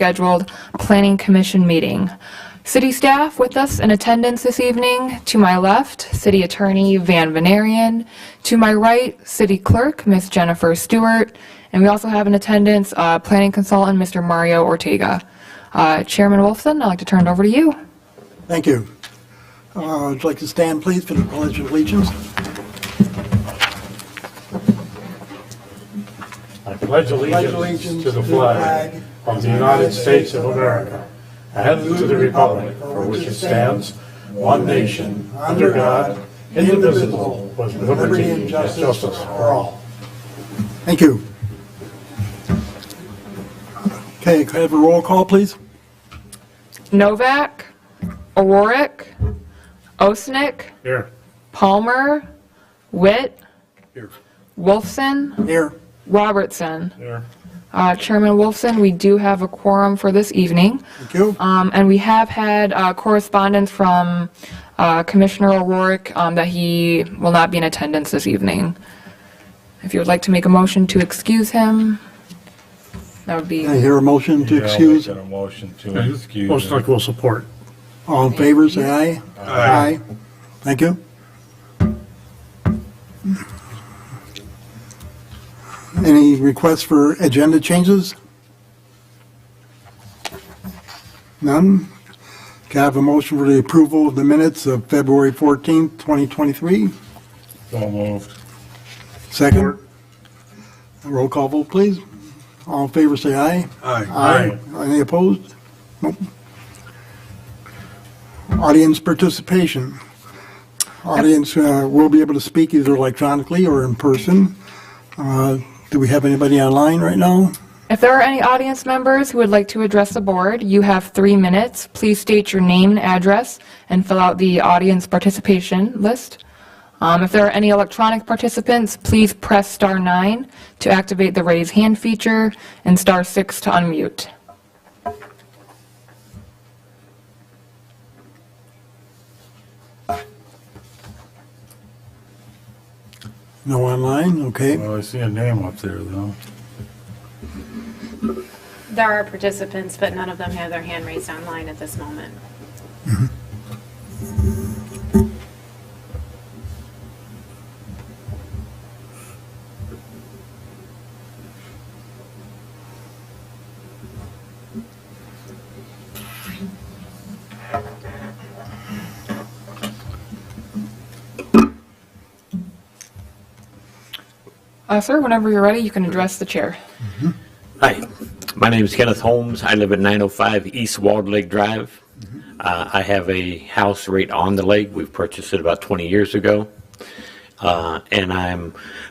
scheduled Planning Commission meeting. City staff with us in attendance this evening. To my left, City Attorney Van Vanarian. To my right, City Clerk Ms. Jennifer Stewart. And we also have in attendance Planning Consultant Mr. Mario Ortega. Chairman Wolfson, I'd like to turn it over to you. Thank you. Would you like to stand, please, for the Pledge of Allegiance? I pledge allegiance to the flag of the United States of America and to the republic for which it stands, one nation, under God, indivisible, with liberty and justice for all. Thank you. Okay, could I have a roll call, please? Novak, O'Rourke, Osnick, Here. Palmer, Witt, Here. Wolfson, Here. Robertson. Here. Chairman Wolfson, we do have a quorum for this evening. Thank you. And we have had correspondence from Commissioner O'Rourke that he will not be in attendance this evening. If you would like to make a motion to excuse him, that would be... I hear a motion to excuse. I'll make a motion to excuse. Most likely will support. All in favor, say aye. Aye. Thank you. Any requests for agenda changes? None? Can I have a motion for the approval of the minutes of February 14th, 2023? So moved. Second? A roll call vote, please. All in favor, say aye. Aye. Any opposed? Nope. Audience participation. Audience will be able to speak either electronically or in person. Do we have anybody online right now? If there are any audience members who would like to address the board, you have 3 minutes. Please state your name and address and fill out the audience participation list. If there are any electronic participants, please press star 9 to activate the raise hand feature and star 6 to unmute. No online? Okay. Well, I see a name up there, though. There are participants, but none of them have their hand raised online at this moment. Sir, whenever you're ready, you can address the chair. Hi, my name is Kenneth Holmes. I live at 905 East Walled Lake Drive. I have a house right on the lake. We've purchased it about 20 years ago. And I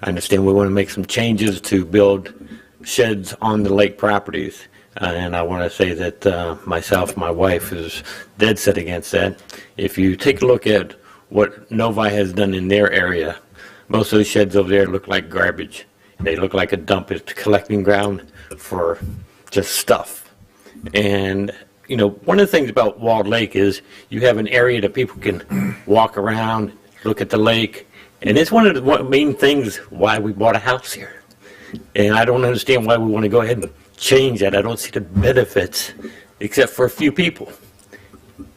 understand we want to make some changes to build sheds on the lake properties. And I want to say that myself, my wife is dead set against that. If you take a look at what Novi has done in their area, most of the sheds over there look like garbage. They look like a dump. It's a collecting ground for just stuff. And, you know, one of the things about Walled Lake is you have an area that people can walk around, look at the lake. And it's one of the main things why we bought a house here. And I don't understand why we want to go ahead and change that. I don't see the benefits except for a few people.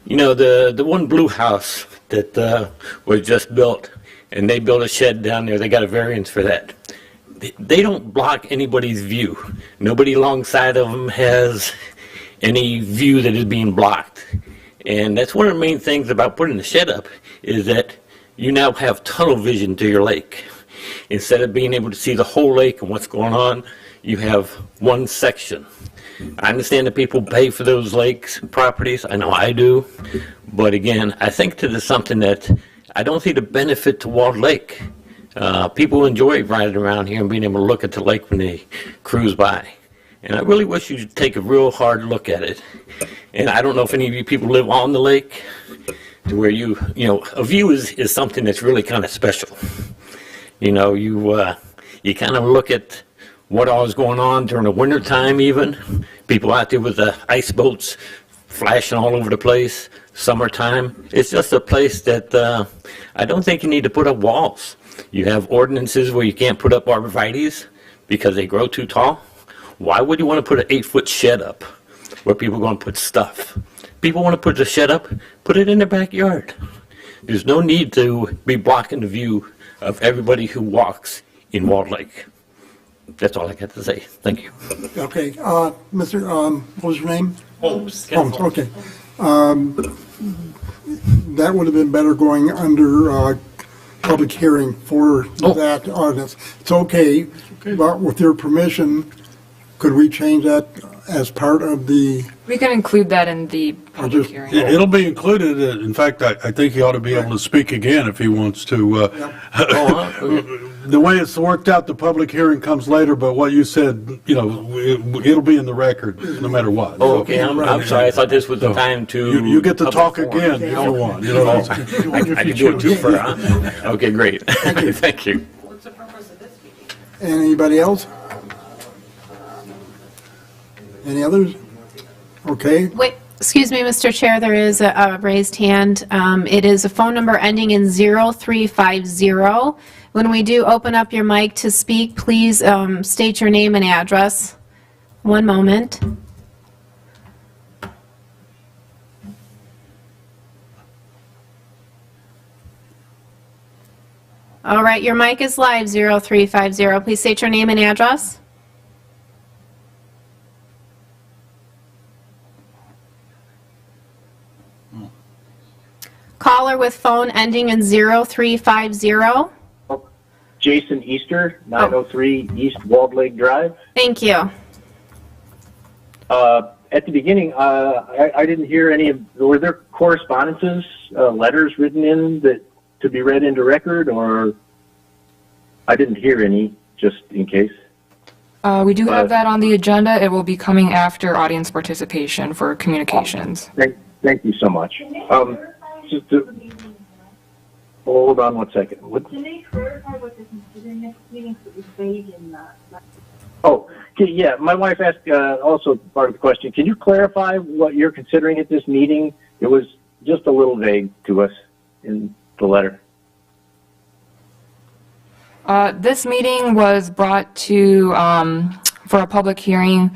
You know, the one blue house that was just built, and they built a shed down there. They got a variance for that. They don't block anybody's view. Nobody alongside of them has any view that is being blocked. And that's one of the main things about putting the shed up, is that you now have tunnel vision to your lake. Instead of being able to see the whole lake and what's going on, you have one section. I understand that people pay for those lakes properties. I know I do. But again, I think that is something that I don't see the benefit to Walled Lake. People enjoy riding around here and being able to look at the lake when they cruise by. And I really wish you'd take a real hard look at it. And I don't know if any of you people live on the lake, to where you know, a view is something that's really kind of special. You know, you kind of look at what all is going on during the winter time even. People out there with the ice boats flashing all over the place. Summertime. It's just a place that I don't think you need to put up walls. You have ordinances where you can't put up arborvitaes because they grow too tall. Why would you want to put an 8-foot shed up where people are going to put stuff. People want to put the shed up, put it in their backyard. There's no need to be blocking the view of everybody who walks in Walled Lake. That's all I got to say. Thank you. Okay, Mr., what was your name? Holmes. Holmes, okay. That would have been better going under public hearing for that ordinance. It's okay, but with your permission, could we change that as part of the, We can include that in the public just- hearing. It'll be included. In fact, I think he ought to be able to speak again if he wants to. The way it's worked out, the public hearing comes later, but what you said, it'll be in the record no matter what. Oh, okay, I'm sorry. I thought this was the time to. You get to public talk forum. again if you want. You know what I'm saying? I can do it too far, huh? Okay, great. Thank you. anybody else? Any others? Okay, Wait, excuse me, Mr. Chair, there is a raised hand. It is a phone number ending in 0350. When we do open up your mic to speak, please state your name and address. One moment. All right, your mic is live, 0350. Please state your name and address. Caller with phone ending in 0350. Jason Easter, 903 East Walled Lake Drive. Thank you. At the beginning, I didn't hear any of, were there correspondences, letters written in that to be read into record, or I didn't hear any, just in case? We do have that on the agenda. It will be coming after audience participation for communications. Thank you so much. Just to, hold on one second. Can they clarify what they're considering next meeting, so it was vague in Oh, yeah, my wife asked also part of the question. Can you clarify what you're considering at this meeting? It was just a little vague to us in the letter. This meeting was brought to, for a public hearing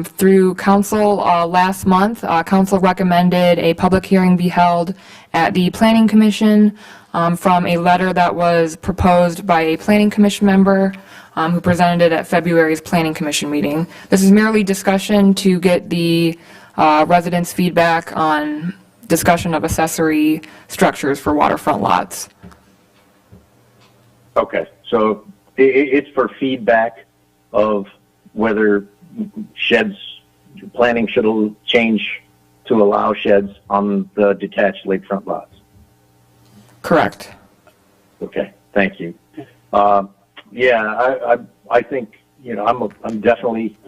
through council last month. Council recommended a public hearing be held at the Planning Commission from a letter that was proposed by a Planning Commission member who presented it at February's Planning Commission meeting. This is merely discussion to get the residents' feedback on discussion of accessory structures for waterfront lots. Okay, so it's for feedback of whether sheds, planning should change to allow sheds on the detached lakefront lots. Correct. Okay, thank you. Yeah, I think, I'm definitely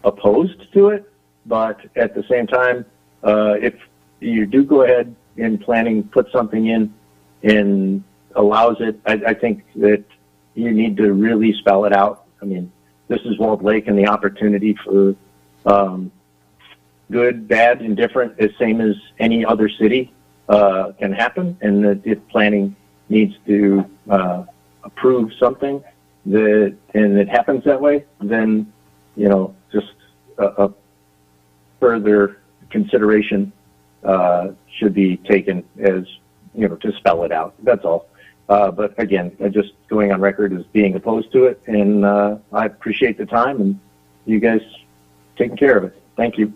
opposed to it, but at the same time, if you do go ahead and planning put something in and allows it, I think that you need to really spell it out. I mean, this is Walled Lake, and the opportunity for good, bad, indifferent, as same as any other city can happen, and that if planning needs to approve something and it happens that way, then just a further consideration should be taken as to spell it out. That's all. But again, just going on record as being opposed to it, and I appreciate the time and you guys taking care of it. Thank you.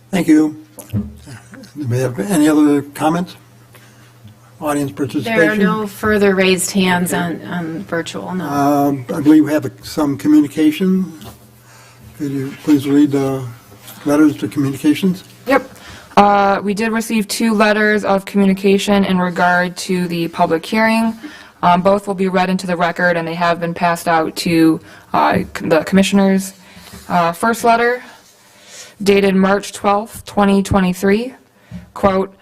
thank you. Do we have any other comments? Audience participation? There are no further raised hands on virtual, no. I believe we have some communication. Could you please read the letters to communications? Yep. We did receive 2 letters of communication in regard to the public hearing. Both will be read into the record, and they have been passed out to the commissioners. First letter, dated March 12th, 2023, quote,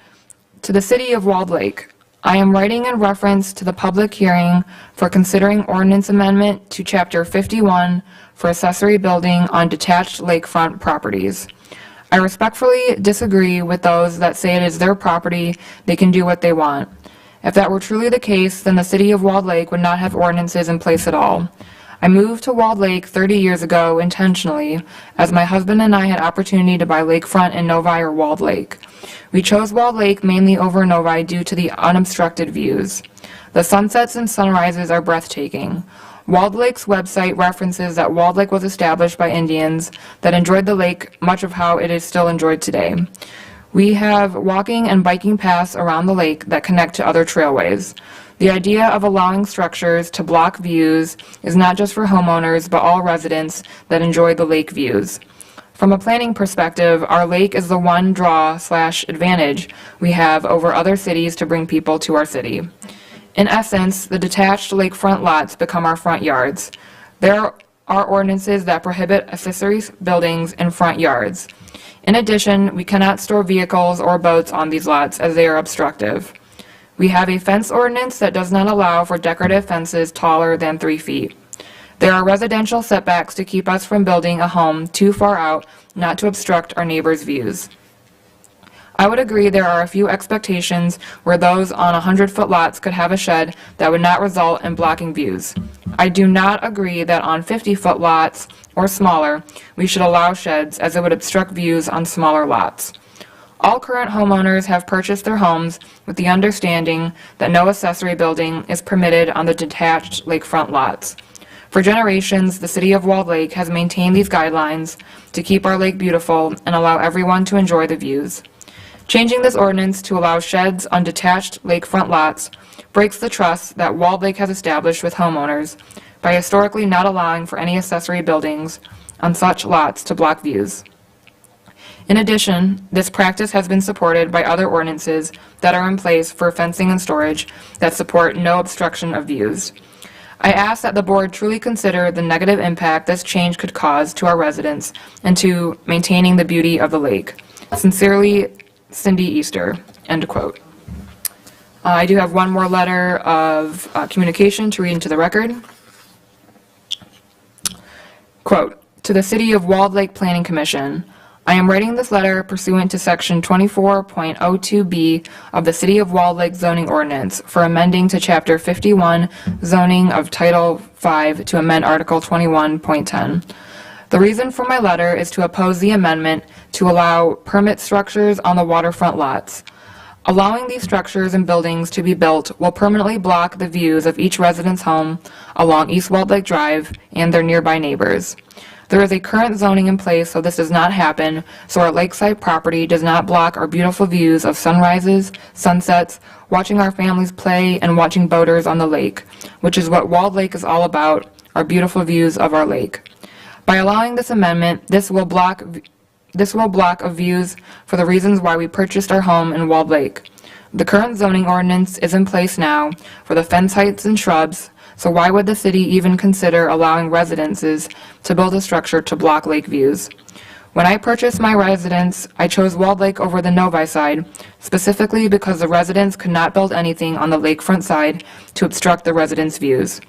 "To the City of Walled Lake, I am writing in reference to the public hearing for considering ordinance amendment to Chapter 51 for accessory building on detached lakefront properties. I respectfully disagree with those that say it is their property, they can do what they want. If that were truly the case, then the City of Walled Lake would not have ordinances in place at all. I moved to Walled Lake 30 years ago intentionally, as my husband and I had opportunity to buy lakefront in Novi or Walled Lake. We chose Walled Lake mainly over Novi due to the unobstructed views. The sunsets and sunrises are breathtaking. Walled Lake's website references that Walled Lake was established by Indians that enjoyed the lake much of how it is still enjoyed today. We have walking and biking paths around the lake that connect to other trailways. The idea of allowing structures to block views is not just for homeowners, but all residents that enjoy the lake views. From a planning perspective, our lake is the one draw/advantage we have over other cities to bring people to our city. In essence, the detached lakefront lots become our front yards. There are ordinances that prohibit accessory buildings in front yards. In addition, we cannot store vehicles or boats on these lots as they are obstructive. We have a fence ordinance that does not allow for decorative fences taller than 3 feet. There are residential setbacks to keep us from building a home too far out not to obstruct our neighbors' views. I would agree there are a few expectations where those on 100-foot lots could have a shed that would not result in blocking views. I do not agree that on 50-foot lots or smaller, we should allow sheds as it would obstruct views on smaller lots. All current homeowners have purchased their homes with the understanding that no accessory building is permitted on the detached lakefront lots. For generations, the city of Walled Lake has maintained these guidelines to keep our lake beautiful and allow everyone to enjoy the views. Changing this ordinance to allow sheds on detached lakefront lots breaks the trust that Walled Lake has established with homeowners by historically not allowing for any accessory buildings on such lots to block views. In addition, this practice has been supported by other ordinances that are in place for fencing and storage that support no obstruction of views. I ask that the board truly consider the negative impact this change could cause to our residents and to maintaining the beauty of the lake. Sincerely, Cindy Easter, end quote. I do have one more letter of communication to read into the record. Quote, to the City of Walled Lake Planning Commission, I am writing this letter pursuant to Section 24.02B of the City of Walled Lake zoning ordinance for amending to Chapter 51 zoning of Title 5 to amend Article 21.10. The reason for my letter is to oppose the amendment to allow permit structures on the waterfront lots. Allowing these structures and buildings to be built will permanently block the views of each resident's home along East Walled Lake Drive and their nearby neighbors. There is a current zoning in place so this does not happen, so our lakeside property does not block our beautiful views of sunrises, sunsets, watching our families play, and watching boaters on the lake, which is what Walled Lake is all about, our beautiful views of our lake. By allowing this amendment, this will block of views for the reasons why we purchased our home in Walled Lake. The current zoning ordinance is in place now for the fence heights and shrubs, so why would the city even consider allowing residences to build a structure to block lake views? When I purchased my residence, I chose Walled Lake over the Novi side, specifically because the residents could not build anything on the lakefront side to obstruct the residents' views.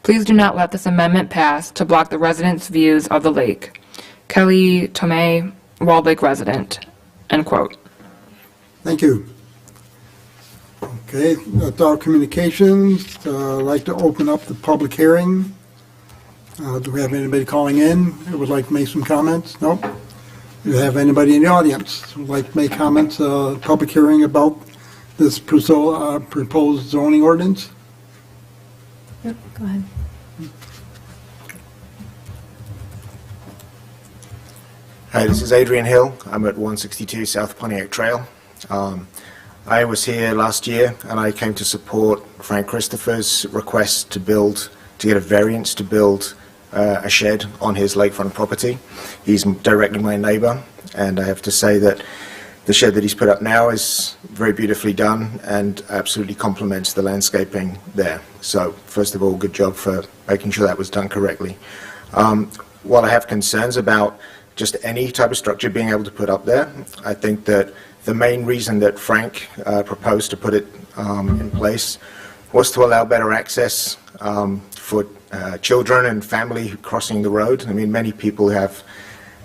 Please do not let this amendment pass to block the residents' views of the lake. Kelly Tomei, Walled Lake resident, end quote. Thank you. Okay, that's our communications. I'd like to open up the public hearing. Do we have anybody calling in who would like to make some comments? Nope. Do you have anybody in the audience who would like to make comments, public hearing about this proposed zoning ordinance? Yep, go ahead. Hi, this is Adrian Hill. I'm at 162 South Pontiac Trail. I was here last year and I came to support Frank Christopher's request to get a variance to build a shed on his lakefront property. He's directly my neighbor, and I have to say that the shed that he's put up now is very beautifully done and absolutely complements the landscaping there. So first of all, good job for making sure that was done correctly. While I have concerns about just any type of structure being able to put up there, I think that the main reason that Frank proposed to put it in place was to allow better access for children and family crossing the road. I mean, many people have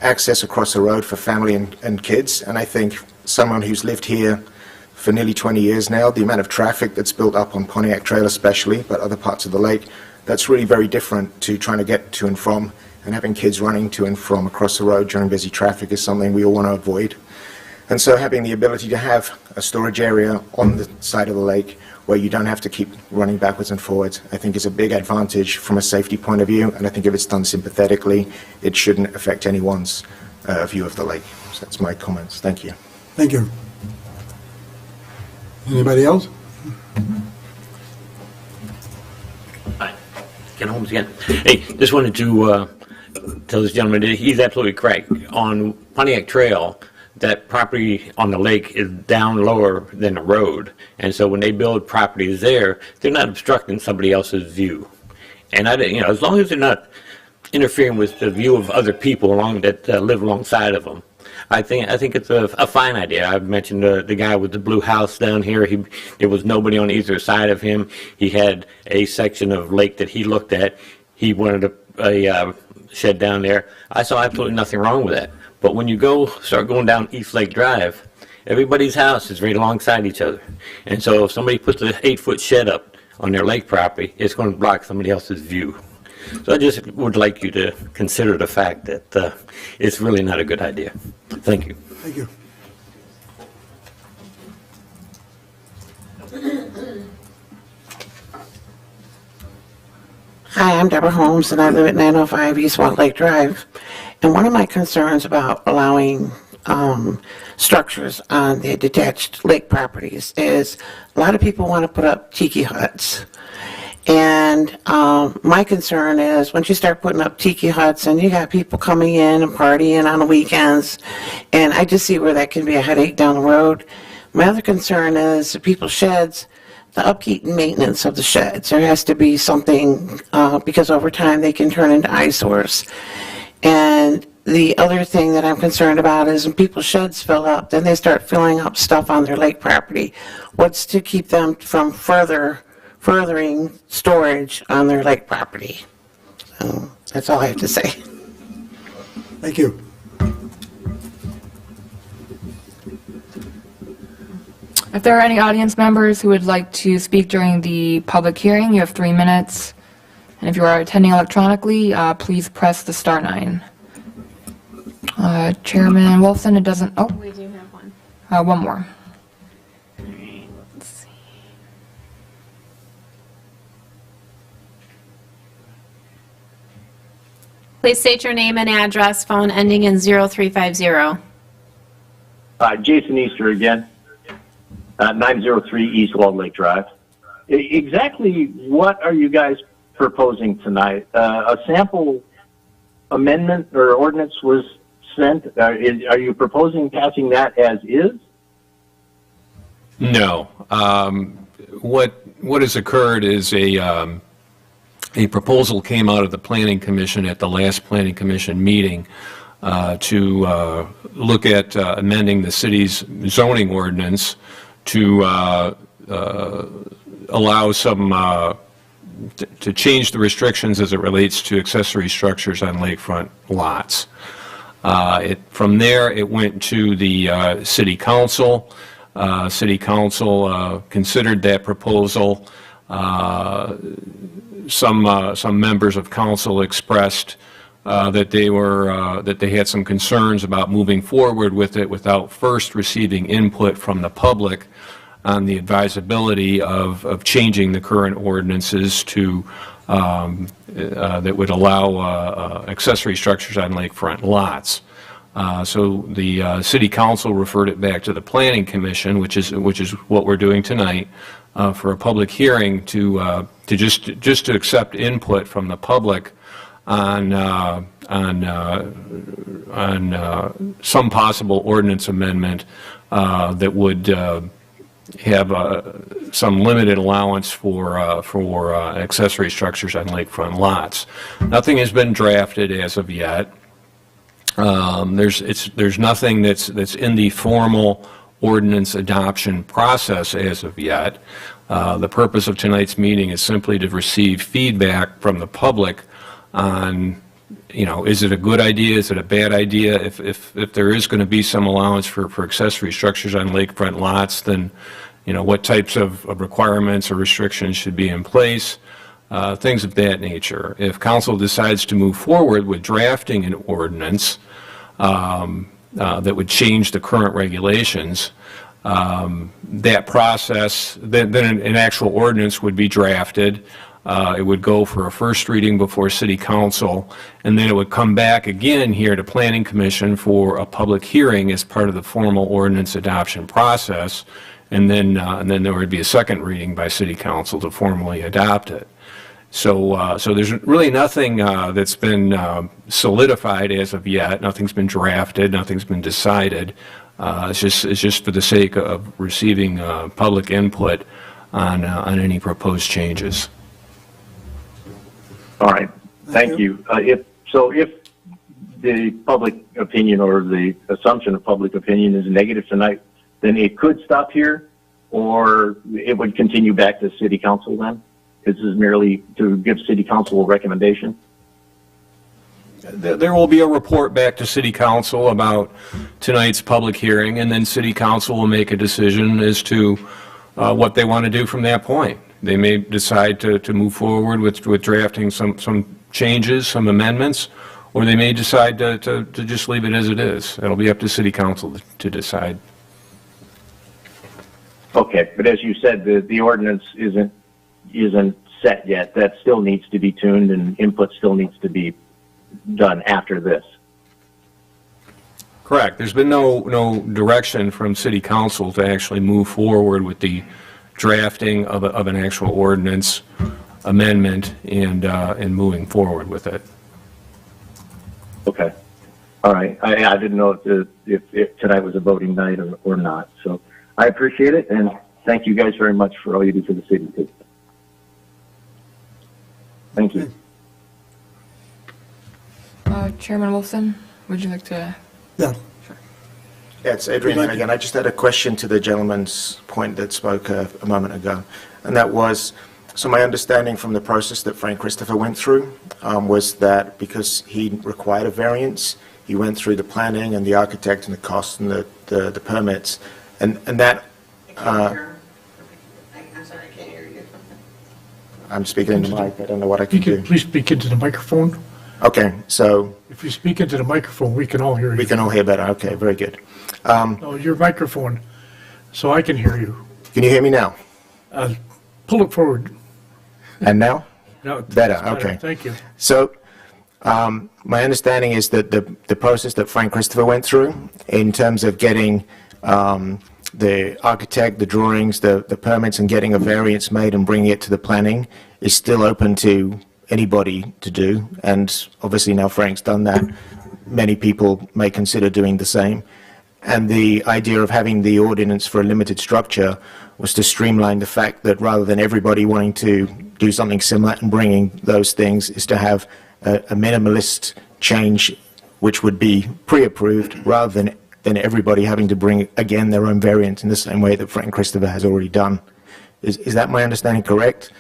access across the road for family and kids, and I think someone who's lived here for nearly 20 years now, the amount of traffic that's built up on Pontiac Trail especially, but other parts of the lake, That's really very different to trying to get to and from, and having kids running to and from across the road during busy traffic is something we all want to avoid. And so having the ability to have a storage area on the side of the lake where you don't have to keep running backwards and forwards, I think is a big advantage from a safety point of view, and I think if it's done sympathetically, it shouldn't affect anyone's view of the lake. So that's my comments. Thank you. Thank you. Anybody else? Hi, Ken Holmes again. Hey, just wanted to tell this gentleman that he's absolutely correct. On Pontiac Trail, that property on the lake is down lower than the road, and so when they build properties there, they're not obstructing somebody else's view. And as long as they're not interfering with the view of other people that live alongside of them, I think it's a fine idea. I've mentioned the guy with the blue house down here. There was nobody on either side of him. He had a section of lake that he looked at. He wanted a shed down there. I saw absolutely nothing wrong with that. But when you start going down East Lake Drive, everybody's house is right alongside each other. And so if somebody puts an 8-foot shed up on their lake property, it's going to block somebody else's view. So I just would like you to consider the fact that it's really not a good idea. Thank you. Thank you. Hi, I'm Deborah Holmes, and I live at 905 East Wall Lake Drive. And one of my concerns about allowing structures on the detached lake properties is a lot of people want to put up tiki huts. And my concern is once you start putting up tiki huts and you got people coming in and partying on the weekends, and I just see where that can be a headache down the road. My other concern is the people's sheds, the upkeep and maintenance of the sheds. There has to be something because over time they can turn into eyesores. And the other thing that I'm concerned about is when people's sheds fill up, then they start filling up stuff on their lake property. What's to keep them from furthering storage on their lake property? So that's all I have to say. Thank you. If there are any audience members who would like to speak during the public hearing, you have 3 minutes. And if you are attending electronically, please press the *9. Chairman Wolfson, it doesn't, We do have one. one more. All right, let's see. Please state your name and address, phone ending in 0350. Jason Easter again, 903 East Walled Lake Drive. Exactly what are you guys proposing tonight? A sample amendment or ordinance was sent. Are you proposing passing that as is? No. What has occurred is a proposal came out of the Planning Commission at the last Planning Commission meeting to look at amending the city's zoning ordinance to allow some to change the restrictions as it relates to accessory structures on lakefront lots. From there, it went to the City Council. City Council considered that proposal. Some members of council expressed that they had some concerns about moving forward with it without first receiving input from the public on the advisability of changing the current ordinances to that would allow accessory structures on lakefront lots. So the City Council referred it back to the Planning Commission, which is what we're doing tonight, for a public hearing to just to accept input from the public on some possible ordinance amendment that would have some limited allowance for accessory structures on lakefront lots. Nothing has been drafted as of yet. There's nothing that's in the formal ordinance adoption process as of yet. The purpose of tonight's meeting is simply to receive feedback from the public on, is it a good idea? Is it a bad idea? If there is going to be some allowance for accessory structures on lakefront lots, then, what types of requirements or restrictions should be in place? things of that nature. If council decides to move forward with drafting an ordinance that would change the current regulations, that process, then an actual ordinance would be drafted. It would go for a first reading before City Council, and then it would come back again here to Planning Commission for a public hearing as part of the formal ordinance adoption process, and then there would be a second reading by City Council to formally adopt it. So there's really nothing that's been solidified as of yet. Nothing's been drafted. Nothing's been decided. It's just for the sake of receiving public input on any proposed changes. All right, thank you. If the public opinion or the assumption of public opinion is negative tonight, then it could stop here, or it would continue back to City Council then? This is merely to give City Council a recommendation? There will be a report back to City Council about tonight's public hearing, and then City Council will make a decision as to what they want to do from that point. They may decide to move forward with drafting some changes, some amendments, or they may decide to just leave it as it is. It'll be up to City Council to decide. Okay, but as you said, the ordinance isn't set yet. That still needs to be tuned, and input still needs to be done after this. Correct. There's been no direction from City Council to actually move forward with the drafting of an actual ordinance amendment and moving forward with it. Okay. All right. I didn't know if tonight was a voting night or not. So I appreciate it, and thank you guys very much for all you do for the city, too. Thank you. Chairman Wilson, would you like to? Yeah. Yeah, it's Adrian Thank you. again. I just had a question to the gentleman's point that spoke a moment ago, and that was, so my understanding from the process that Frank Christopher went through was that because he required a variance, he went through the planning and the architect and the costs and the permits, and that... I'm sorry, I can't hear you. I'm speaking in the mic. I don't know what I can You can do. please speak into the microphone. Okay, so If you speak into the microphone, we can all hear you. we can all hear better. Okay, very good. No, your microphone, so I can hear you. Can you hear me now? Pull it forward. And now? No, it's Better, okay. Thank you. So, my understanding is that the process that Frank Christopher went through in terms of getting the architect, the drawings, the permits, and getting a variance made and bringing it to the planning is still open to anybody to do. And obviously now Frank's done that. Many people may consider doing the same. And the idea of having the ordinance for a limited structure was to streamline the fact that rather than everybody wanting to do something similar and bringing those things, is to have a minimalist change which would be pre-approved rather than everybody having to bring, again, their own variant in the same way that Frank Christopher has already done. Is that my understanding correct?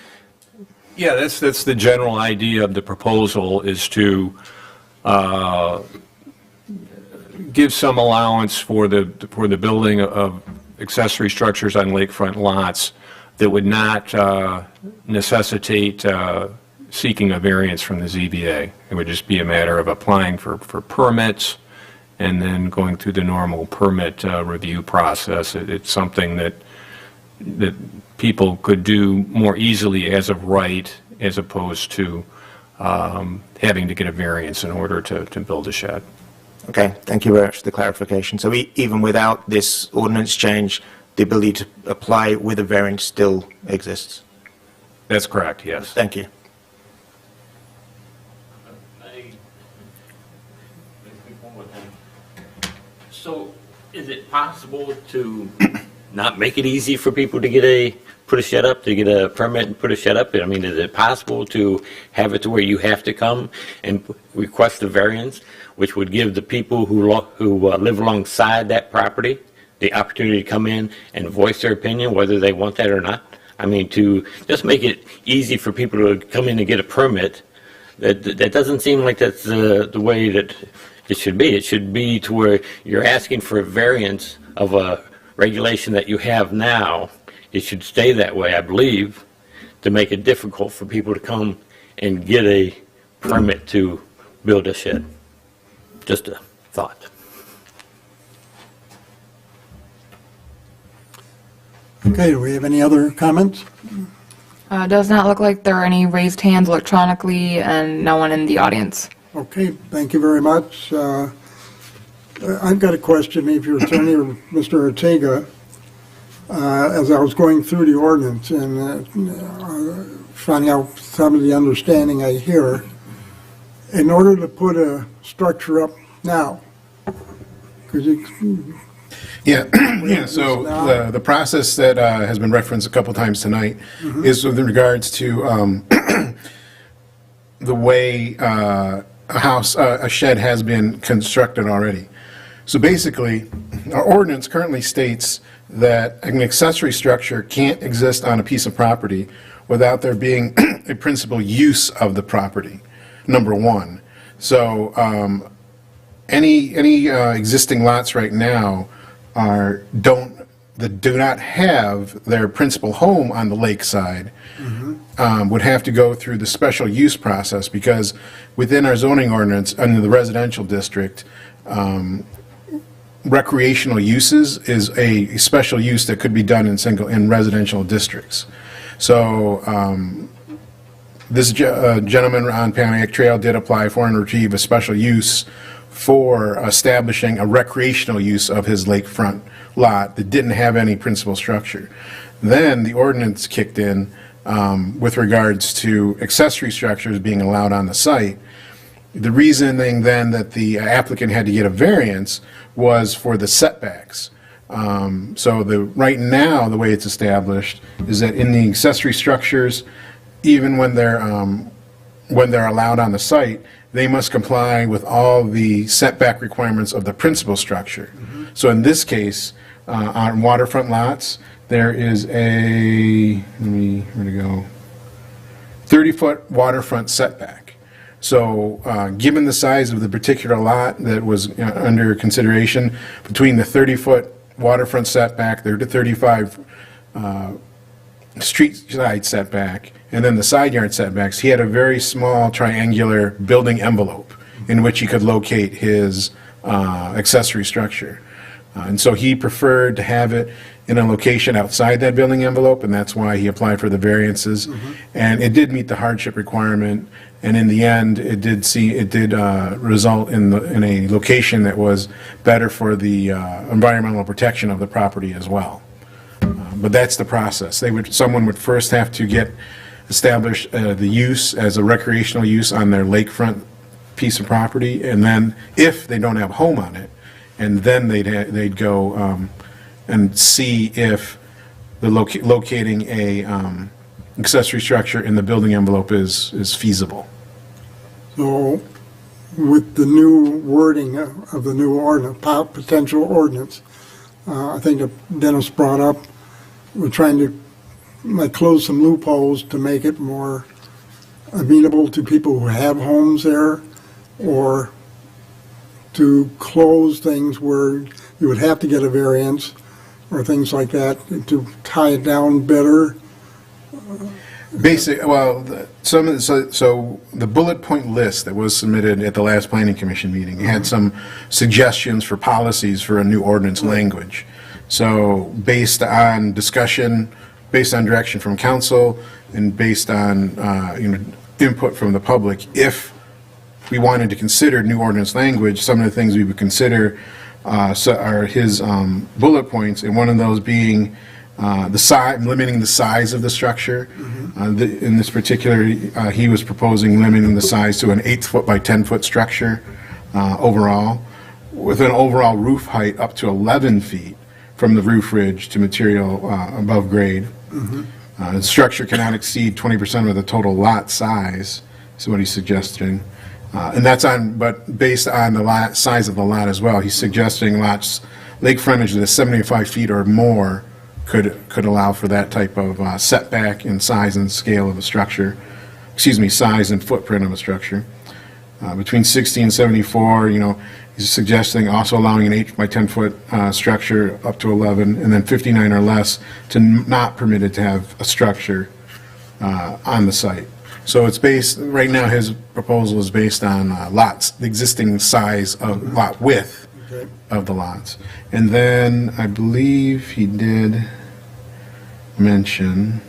Yeah, that's the general idea of the proposal, is to give some allowance for the building of accessory structures on lakefront lots that would not necessitate seeking a variance from the ZBA. It would just be a matter of applying for permits and then going through the normal permit review process. It's something that people could do more easily as of right, as opposed to having to get a variance in order to build a shed. Okay, thank you very much for the clarification. So even without this ordinance change, the ability to apply with a variance still exists? That's correct, yes. Thank you. So is it possible to not make it easy for people to put a shed up, to get a permit and put a shed up? I mean, is it possible to have it to where you have to come and request a variance, which would give the people who live alongside that property the opportunity to come in and voice their opinion, whether they want that or not? I mean, to just make it easy for people to come in and get a permit, that doesn't seem like that's the way that it should be. It should be to where you're asking for a variance of a regulation that you have now. It should stay that way, I believe, to make it difficult for people to come and get a permit to build a shed. Just a thought. Okay, do we have any other comments? Does not look like there are any raised hands electronically and no one in the audience. Okay, thank you very much. I've got a question, if your attorney or Mr. Ortega. As I was going through the ordinance and finding out some of the understanding I hear, in order to put a structure up now, could you, Yeah, yeah, so the process that has been referenced a couple times tonight is with regards to the way a shed has been constructed already. So basically, our ordinance currently states that an accessory structure can't exist on a piece of property without there being a principal use of the property, number one. So any existing lots right now that do not have their principal home on the lakeside would have to go through the special use process, because within our zoning ordinance, under the residential district, recreational uses is a special use that could be done in residential districts. So this gentleman on Panamac Trail did apply for and retrieve a special use for establishing a recreational use of his lakefront lot that didn't have any principal structure. Then the ordinance kicked in with regards to accessory structures being allowed on the site. The reasoning then that the applicant had to get a variance was for the setbacks. So right now, the way it's established is that in the accessory structures, even when they're allowed on the site, they must comply with all the setback requirements of the principal structure. So in this case, on waterfront lots, there is where to go, 30-foot waterfront setback. So given the size of the particular lot that was under consideration, between the 30-foot waterfront setback, the 35 street side setback, and then the side yard setbacks, he had a very small triangular building envelope in which he could locate his accessory structure. And so he preferred to have it in a location outside that building envelope, and that's why he applied for the variances. And it did meet the hardship requirement, and in the end, it did result in a location that was better for the environmental protection of the property as well. But that's the process. Someone would first have to establish the use as a recreational use on their lakefront piece of property, and then if they don't have a home on it, and then they'd go and see if locating a accessory structure in the building envelope is feasible. so with the new wording of the new ordinance, potential ordinance, I think that Dennis brought up, we're trying to close some loopholes to make it more amenable to people who have homes there, or to close things where you would have to get a variance or things like that, to tie it down better. So the bullet point list that was submitted at the last planning commission meeting had some suggestions for policies for a new ordinance language. So based on discussion, based on direction from council, and based on input from the public, if we wanted to consider new ordinance language, some of the things we would consider are his bullet points, and one of those being limiting the size of the structure. In this particular, he was proposing limiting the size to an 8-foot by 10-foot structure overall, with an overall roof height up to 11 feet from the roof ridge to material above grade. The structure cannot exceed 20% of the total lot size, is what he's suggesting. And but based on the size of the lot as well, he's suggesting lots, lake frontage that is 75 feet or more could allow for that type of setback in size and scale of a structure, size and footprint of a structure. Between 60 and 74, he's suggesting also allowing an 8 by 10 foot structure up to 11, and then 59 or less to not permitted to have a structure on the site. So it's based, right now, his proposal is based on lots, the existing size of lot width Okay. of the lots. And then I believe he did mention,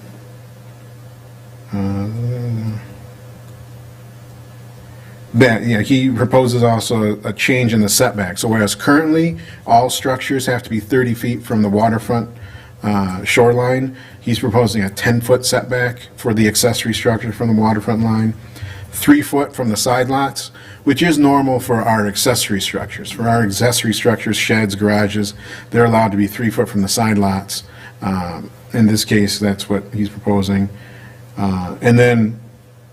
that, yeah, he proposes also a change in the setback. So whereas currently, all structures have to be 30 feet from the waterfront shoreline, he's proposing a 10-foot setback for the accessory structure from the waterfront line, 3 foot from the side lots, which is normal for our accessory structures. For our accessory structures, sheds, garages, they're allowed to be 3 foot from the side lots. In this case, that's what he's proposing. And then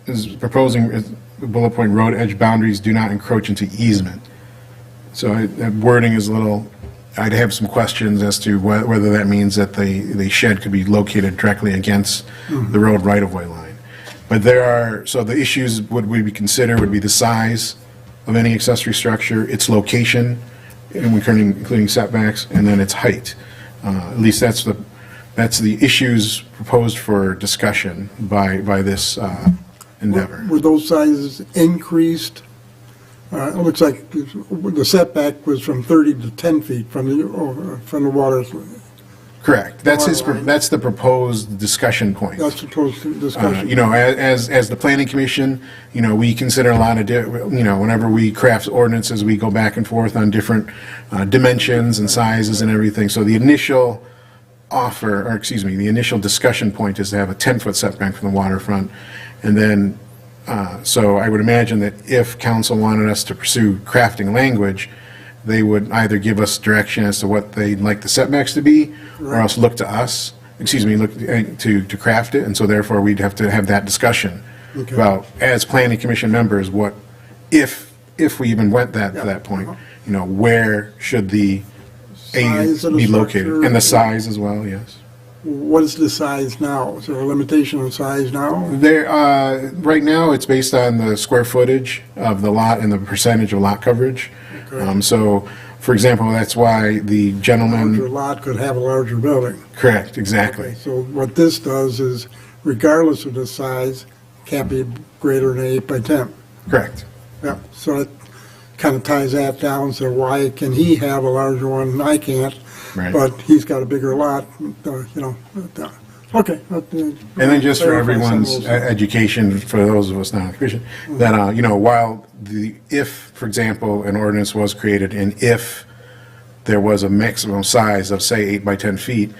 is proposing bullet point, road edge boundaries do not encroach into easement. So that wording is a little, I'd have some questions as to whether that means that the shed could be located directly against the road right-of-way line. But there are, so the issues would we consider would be the size of any accessory structure, its location, including setbacks, and then its height. At least that's the issues proposed for discussion by this endeavor. Were those sizes increased? It looks like the setback was from 30 to 10 feet from the water. Correct. That's Water line. that's the proposed discussion point. That's supposed to discussion. You know, as the planning commission, you know, we consider a lot of, you know, whenever we craft ordinances, we go back and forth on different dimensions and sizes and everything. So the initial offer, or excuse me, the initial discussion point is to have a 10-foot setback from the waterfront. And then, so I would imagine that if council wanted us to pursue crafting language, they would either give us direction as to what they'd like the setbacks to be, or else look to us, excuse me, look to craft it, and so therefore we'd have to have that discussion Okay. about, as planning commission members, what, if we even went to that point, you know, where should the Size of the be located? structure. And the size as well, yes. What is the size now? Is there a limitation on size now? There, right now, it's based on the square footage of the lot and the percentage of lot coverage. So, for example, that's why the Larger gentleman, lot could have a larger building. correct, exactly. So what this does is, regardless of the size, can't be greater than 8 by 10. Correct. Yeah, so it kind of ties that down, so why can he have a larger one and I can't? Right. But he's got a bigger lot, you know. Okay. And then just for everyone's education, for those of us not in the commission, that, you know, while if, for example, an ordinance was created and if there was a maximum size of, say, 8 by 10 feet,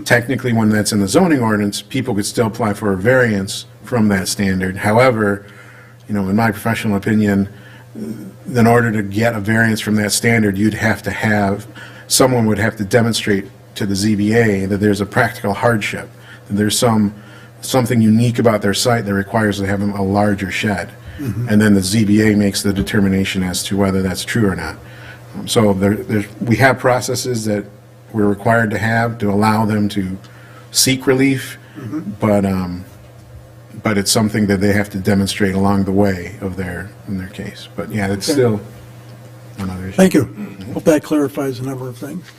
technically when that's in the zoning ordinance, people could still apply for a variance from that standard. However, you know, in my professional opinion, in order to get a variance from that standard, someone would have to demonstrate to the ZBA that there's a practical hardship, that there's something unique about their site that requires to have a larger shed. And then the ZBA makes the determination as to whether that's true or not. So we have processes that we're required to have to allow them to seek relief, but it's something that they have to demonstrate along the way in their case. But yeah, it's still another issue. Thank you. Hope that clarifies a number of things.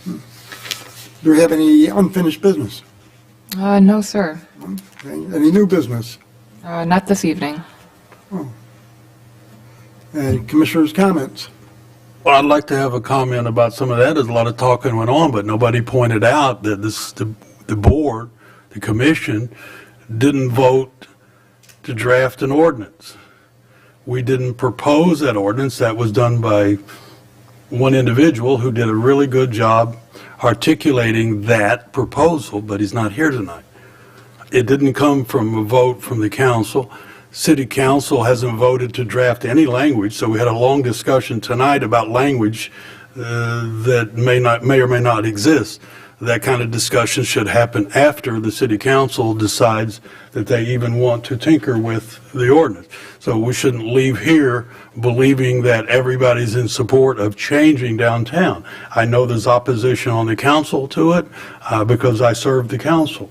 Do we have any unfinished business? No, sir. Any new business? Not this evening. Any commissioners' comments? Well, I'd like to have a comment about some of that. There's a lot of talking went on, but nobody pointed out that the board, the commission, didn't vote to draft an ordinance. We didn't propose that ordinance. That was done by one individual who did a really good job articulating that proposal, but he's not here tonight. It didn't come from a vote from the council. City council hasn't voted to draft any language, so we had a long discussion tonight about language that may or may not exist. That kind of discussion should happen after the city council decides that they even want to tinker with the ordinance. So we shouldn't leave here believing that everybody's in support of changing downtown. I know there's opposition on the council to it because I serve the council.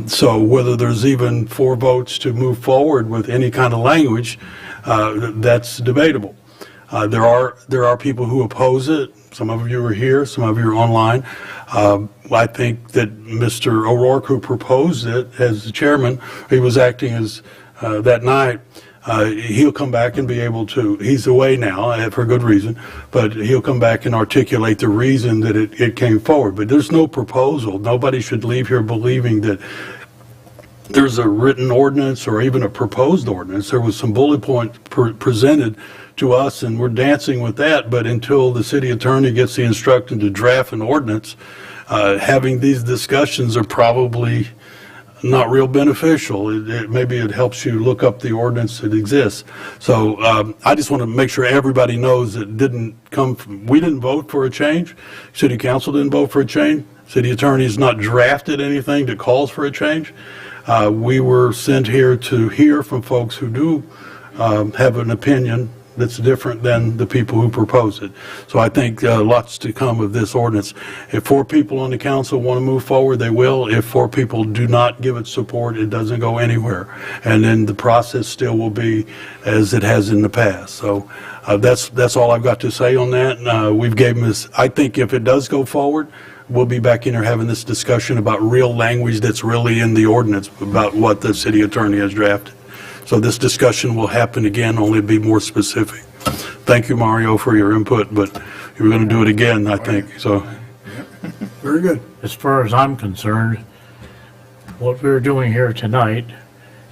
So whether there's even 4 votes to move forward with any kind of language, that's debatable. There are people who oppose it. Some of you are here, some of you are online. I think that Mr. O'Rourke, who proposed it as the chairman, he was acting as that night. He'll come back and be able to, he's away now for good reason, but he'll come back and articulate the reason that it came forward. But there's no proposal. Nobody should leave here believing that there's a written ordinance or even a proposed ordinance. There was some bullet points presented to us, and we're dancing with that, but until the city attorney gets the instruction to draft an ordinance, having these discussions are probably not real beneficial. Maybe it helps you look up the ordinance that exists. So I just want to make sure everybody knows that we didn't vote for a change. City council didn't vote for a change. City attorney has not drafted anything that calls for a change. We were sent here to hear from folks who do have an opinion that's different than the people who propose it. So I think lots to come of this ordinance. If 4 people on the council want to move forward, they will. If 4 people do not give it support, it doesn't go anywhere. And then the process still will be as it has in the past. So that's all I've got to say on that. We've given this, I think if it does go forward, we'll be back in here having this discussion about real language that's really in the ordinance about what the city attorney has drafted. So this discussion will happen again, only be more specific. Thank you, Mario, for your input, but you're going to do it again, I think, so. Very good. As far as I'm concerned, what we're doing here tonight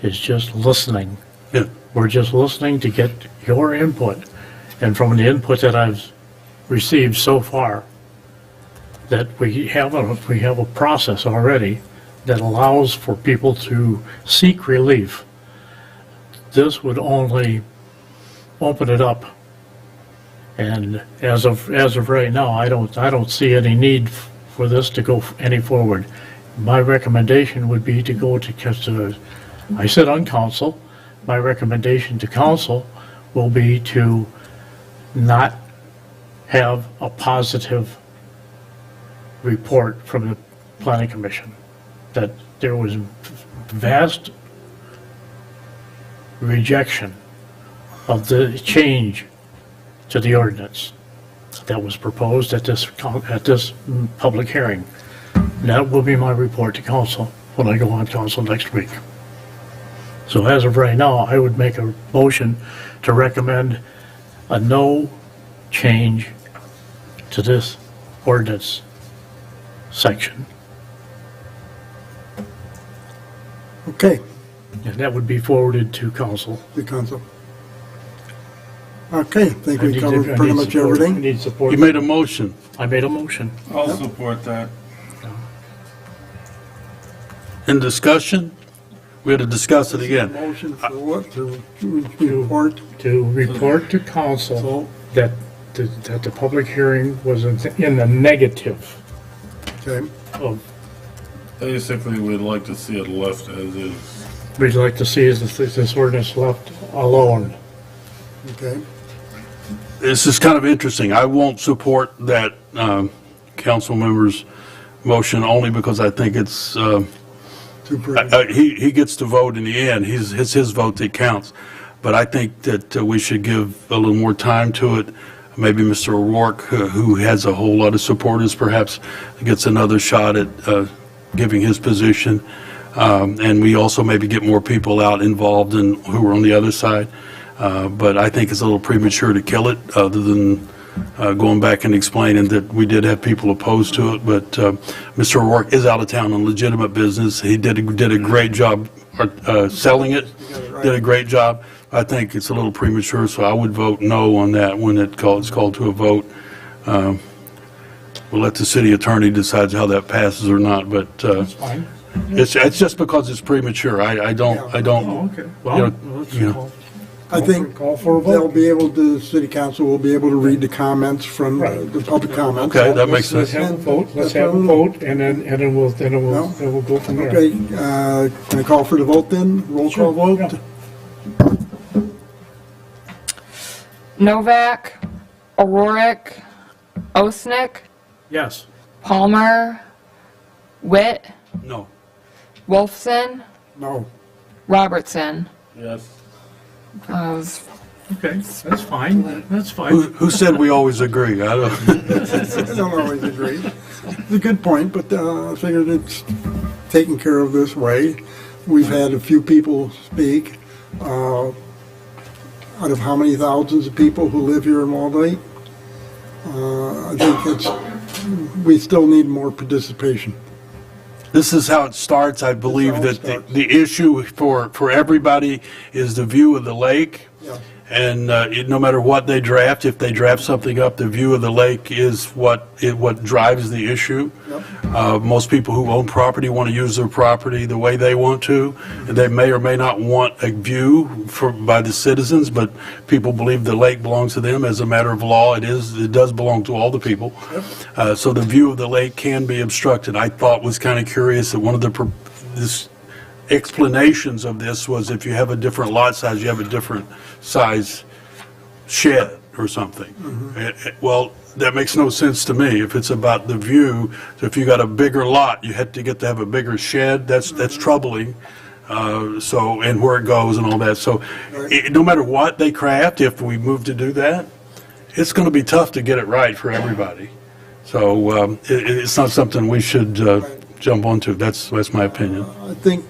is just listening. Yeah. We're just listening to get your input. And from the input that I've received so far, that we have a process already that allows for people to seek relief. This would only open it up. And as of right now, I don't see any need for this to go any forward. My recommendation would be to go to I sit on council. My recommendation to council will be to not have a positive report from the planning commission, that there was vast rejection of the change to the ordinance that was proposed at this public hearing. And that will be my report to council when I go on council next week. So as of right now, I would make a motion to recommend a no change to this ordinance section. Okay, And that would be forwarded to council. the council. Okay, I think I we need- covered I pretty need much support. I everything. need support. You made a motion. I made a motion. I'll support that. In discussion, we had to discuss it again. Motion for what, to report? To report to council that the public hearing was in the negative Okay, of, Basically, we'd like to see it left as is. we'd like to see is this ordinance left alone. okay. This is kind of interesting. I won't support that council member's motion only because I think it's, Too pretty. he gets to vote in the end. It's his vote that counts. But I think that we should give a little more time to it. Maybe Mr. O'Rourke, who has a whole lot of supporters, perhaps gets another shot at giving his position. And we also maybe get more people out involved who are on the other side. But I think it's a little premature to kill it, other than going back and explaining that we did have people opposed to it. But Mr. O'Rourke is out of town on legitimate business. He did a great job selling it, did a great job. I think it's a little premature, so I would vote no on that when it's called to a vote. We'll let the city attorney decide how that passes or not, but Fine. it's just because it's premature. I don't. Oh, okay. Well, let's call- I think Call for a they'll vote. be able to, the city council will be able to read the comments from the public comments. Okay, that makes Let's sense. have a vote, let's have a vote, and then we'll go from there. Okay, can I call for the vote then? Roll call vote? Yeah. Novak, O'Rourke, Osnick, Yes. Palmer, Witt, No. Wolfson, No. Robertson. Yes. I was Okay, that's fine, that's fine. Who said we always agree? I don't. I don't always agree. It's a good point, but I figured it's taken care of this way. We've had a few people speak. Out of how many thousands of people who live here in Walled Lake? I think we still need more participation. This is how it starts. I believe This is how it that starts. the issue for everybody is the view of the lake. Yeah. And no matter what they draft, if they draft something up, the view of the lake is what drives the issue. Most people who own property want to use their property the way they want to. And they may or may not want a view by the citizens, but people believe the lake belongs to them. As a matter of law, it does belong to all the people. So the view of the lake can be obstructed. I thought was kind of curious that one of the explanations of this was if you have a different lot size, you have a different size shed or something. Well, that makes no sense to me. If it's about the view, so if you got a bigger lot, you had to get to have a bigger shed. That's troubling. And where it goes and all that. So no matter what they craft, if we move to do that, it's going to be tough to get it right for everybody. So it's not something we should jump onto. That's my opinion. I think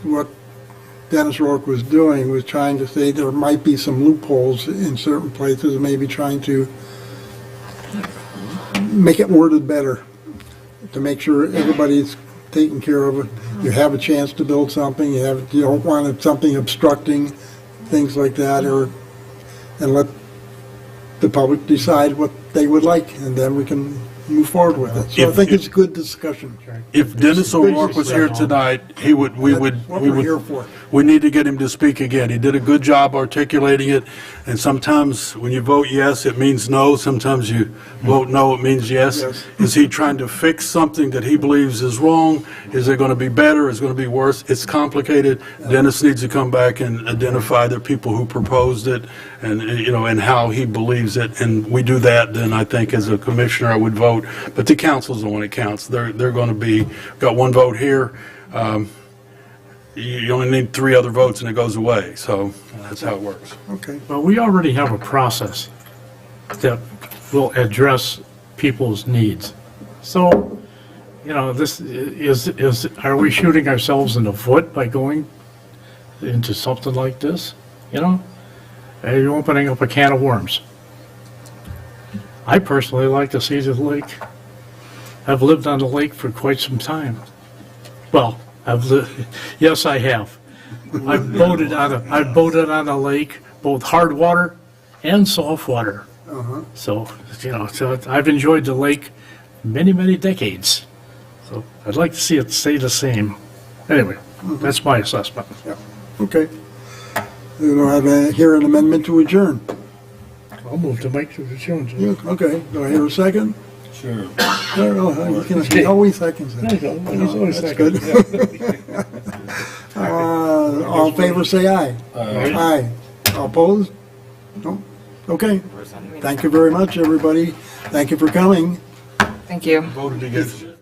what Dennis Rourke was doing was trying to say there might be some loopholes in certain places, maybe trying to make it worded better to make sure everybody's taken care of it. You have a chance to build something, you don't want something obstructing, things like that, and let the public decide what they would like, and then we can move forward with it. So I think it's a good discussion. If Dennis O'Rourke was here tonight, we would, What we're here for. we need to get him to speak again. He did a good job articulating it, and sometimes when you vote yes, it means no. Sometimes you vote no, it means yes. Yes. Is he trying to fix something that he believes is wrong? Is it going to be better? Is it going to be worse? It's complicated. Dennis needs to come back and identify the people who proposed it and how he believes it. And we do that, then I think as a commissioner, I would vote. But the council's the one that counts. They're going to got one vote here. You only need 3 other votes and it goes away. So that's how it works. Okay. But we already have a process that will address people's needs. So, this are we shooting ourselves in the foot by going into something like this? Are you opening up a can of worms? I personally like to see the lake. I've lived on the lake for quite some time. Well, yes, I have. I've boated on a lake, both hard water and soft water. So I've enjoyed the lake many, many decades. So I'd like to see it stay the same. Anyway, that's my assessment. Yeah. Okay. We don't have an amendment to adjourn. I'll move to make the change. Yeah, okay. Do I hear a second? Sure. You can always seconds There you go. He's always that's second. good. All in favor, say aye. Aye. All opposed? No? Okay. Thank you very much, everybody. Thank you for coming. Thank you. Voted against it.